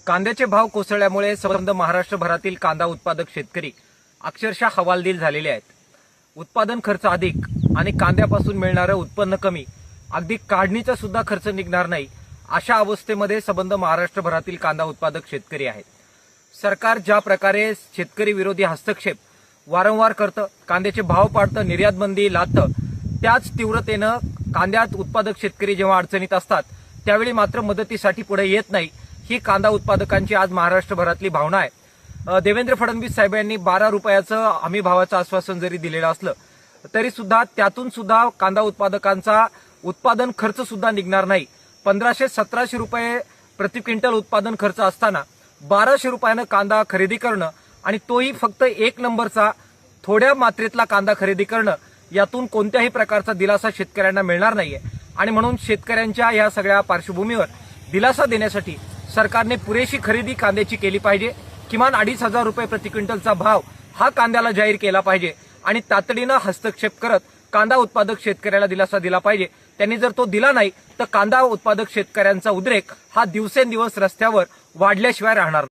कांद्याचे भाव कोसळल्यामुळे संबंध महाराष्ट्रभरातील कांदा उत्पादक शेतकरी अक्षरशः हवालदिल झालेले आहेत। उत्पादन खर्च अधिक आणि कांद्यापासून मिळणारे उत्पन्न कमी, अगदी काढणीचा सुद्धा खर्च निघणार नाही, अशा अवस्थेमध्ये संबंध महाराष्ट्रभरातील कांदा उत्पादक शेतकरी आहेत। सरकार ज्या प्रकारे शेतकरी विरोधी हस्तक्षेप वारंवार करतं, कांद्याचे भाव पाडतं, निर्यात बंदी लादतं, त्याच तीव्रतेनं कांद्यात उत्पादक शेतकरी जेव्हा अडचणीत असतात त्यावेळी मात्र मदतीसाठी पुढे येत नाही, ही कांदा उत्पादकांची आज महाराष्ट्रभरातली भावना आहे। देवेंद्र फडणवीस साहेब यांनी 12 रुपयाचं हमी भावाचं आश्वासन जरी दिलेलं असलं तरी सुद्धा त्यातून सुद्धा कांदा उत्पादकांचा उत्पादन खर्च सुद्धा निघणार नाही। 1500-1700 रुपये प्रति क्विंटल उत्पादन खर्च असताना 1200 रुपयानं कांदा खरेदी करणं आणि तोही फक्त 1 नंबरचा थोड्या मात्रेतला कांदा खरेदी करणं, यातून कोणत्याही प्रकारचा दिलासा शेतकऱ्यांना मिळणार नाहीये। आणि म्हणून शेतकऱ्यांच्या या सगळ्या पार्श्वभूमीवर दिलासा देण्यासाठी सरकारने पुरेशी खरेदी कांद्याची केली पाहिजे। किमान 2500 रुपये प्रति क्विंटलचा भाव हा कांद्याला जाहीर केला पाहिजे आणि तातडीनं हस्तक्षेप करत कांदा उत्पादक शेतकऱ्याला दिलासा दिला पाहिजे। त्यांनी जर तो दिला नाही तर कांदा उत्पादक शेतकऱ्यांचा उद्रेक हा दिवसेंदिवस रस्त्यावर वाढल्याशिवाय राहणार नाही।